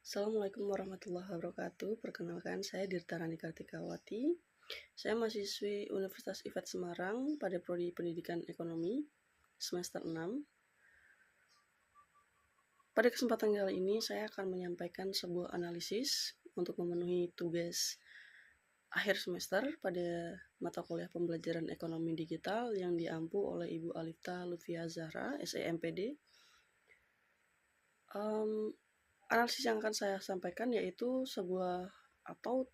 Assalamualaikum warahmatullahi wabarakatuh. Perkenalkan, saya Dirta Rani Kartikawati. Saya mahasiswi Universitas IFET Semarang pada Prodi Pendidikan Ekonomi semester 6. Pada kesempatan kali ini, saya akan menyampaikan sebuah analisis untuk memenuhi tugas akhir semester pada mata kuliah pembelajaran ekonomi digital yang diampu oleh Ibu Alifta Lutfia Zahra, SEMPD. Analisis yang akan saya sampaikan yaitu sebuah atau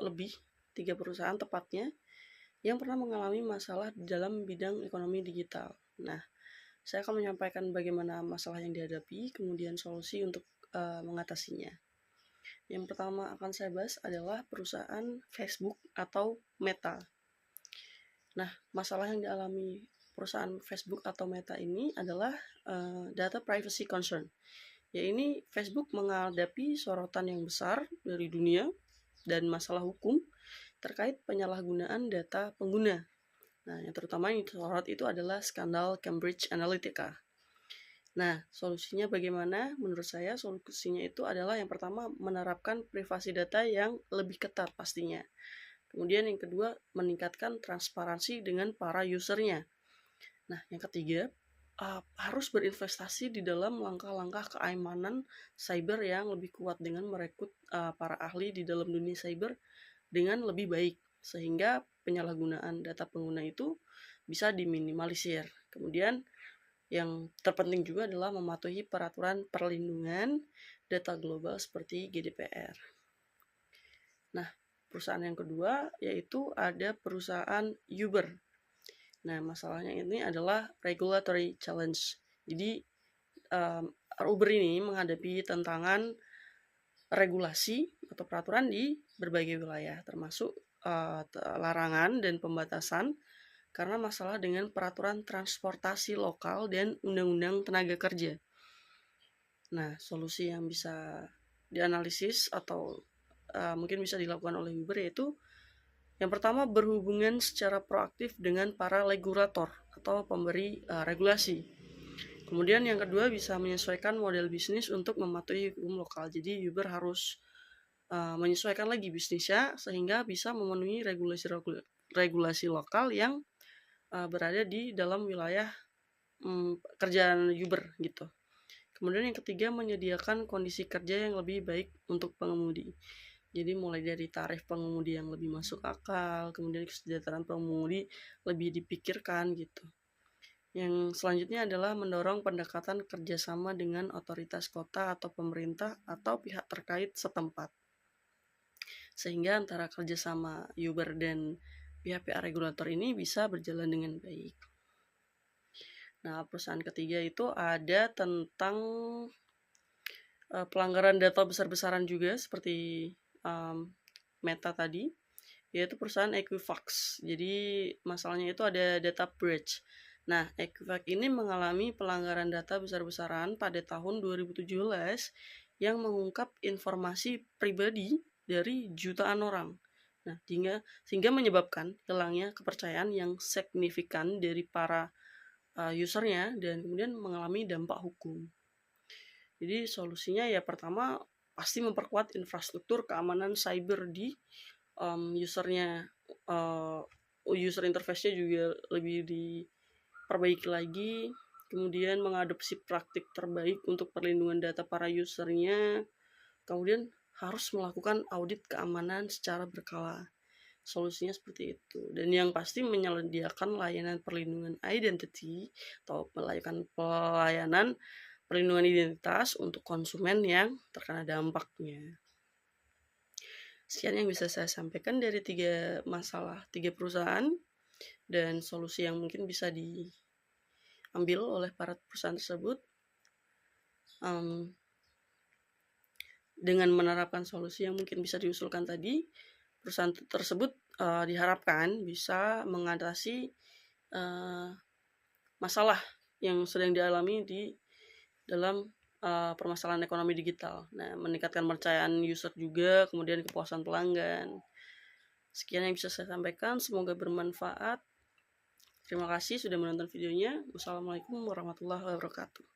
lebih 3 perusahaan tepatnya yang pernah mengalami masalah dalam bidang ekonomi digital. Nah, saya akan menyampaikan bagaimana masalah yang dihadapi, kemudian solusi untuk mengatasinya. Yang pertama akan saya bahas adalah perusahaan Facebook atau Meta. Nah, masalah yang dialami perusahaan Facebook atau Meta ini adalah data privacy concern. Ya, ini Facebook menghadapi sorotan yang besar dari dunia dan masalah hukum terkait penyalahgunaan data pengguna. Nah, yang terutama yang disorot itu adalah skandal Cambridge Analytica. Nah, solusinya bagaimana? Menurut saya solusinya itu adalah yang pertama menerapkan privasi data yang lebih ketat pastinya. Kemudian yang kedua meningkatkan transparansi dengan para usernya. Nah, yang ketiga harus berinvestasi di dalam langkah-langkah keamanan cyber yang lebih kuat dengan merekrut para ahli di dalam dunia cyber dengan lebih baik sehingga penyalahgunaan data pengguna itu bisa diminimalisir. Kemudian yang terpenting juga adalah mematuhi peraturan perlindungan data global seperti GDPR. Nah, perusahaan yang kedua yaitu ada perusahaan Uber. Nah, masalahnya ini adalah regulatory challenge. Jadi, Uber ini menghadapi tantangan regulasi atau peraturan di berbagai wilayah, termasuk larangan dan pembatasan karena masalah dengan peraturan transportasi lokal dan undang-undang tenaga kerja. Nah, solusi yang bisa dianalisis atau mungkin bisa dilakukan oleh Uber yaitu yang pertama berhubungan secara proaktif dengan para regulator atau pemberi regulasi. Kemudian yang kedua bisa menyesuaikan model bisnis untuk mematuhi hukum lokal. Jadi Uber harus menyesuaikan lagi bisnisnya sehingga bisa memenuhi regulasi lokal yang berada di dalam wilayah kerjaan Uber gitu. Kemudian yang ketiga menyediakan kondisi kerja yang lebih baik untuk pengemudi. Jadi mulai dari tarif pengemudi yang lebih masuk akal, kemudian kesejahteraan pengemudi lebih dipikirkan gitu. Yang selanjutnya adalah mendorong pendekatan kerjasama dengan otoritas kota atau pemerintah atau pihak terkait setempat. Sehingga antara kerjasama Uber dan pihak-pihak regulator ini bisa berjalan dengan baik. Nah, perusahaan ketiga itu ada tentang pelanggaran data besar-besaran juga seperti Meta tadi, yaitu perusahaan Equifax. Jadi masalahnya itu ada data breach. Nah, Equifax ini mengalami pelanggaran data besar-besaran pada tahun 2017 yang mengungkap informasi pribadi dari jutaan orang. Nah, sehingga menyebabkan hilangnya kepercayaan yang signifikan dari para usernya dan kemudian mengalami dampak hukum. Jadi solusinya ya pertama pasti memperkuat infrastruktur keamanan cyber di usernya, user interface-nya juga lebih diperbaiki lagi, kemudian mengadopsi praktik terbaik untuk perlindungan data para usernya, kemudian harus melakukan audit keamanan secara berkala. Solusinya seperti itu. Dan yang pasti menyediakan layanan perlindungan identity atau pelayanan perlindungan identitas untuk konsumen yang terkena dampaknya. Sekian yang bisa saya sampaikan dari 3 perusahaan dan solusi yang mungkin bisa diambil oleh para perusahaan tersebut. Dengan menerapkan solusi yang mungkin bisa diusulkan tadi, perusahaan tersebut diharapkan bisa mengatasi masalah yang sedang dialami di dalam permasalahan ekonomi digital. Nah, meningkatkan kepercayaan user juga, kemudian kepuasan pelanggan. Sekian yang bisa saya sampaikan, semoga bermanfaat. Terima kasih sudah menonton videonya. Wassalamualaikum warahmatullahi wabarakatuh.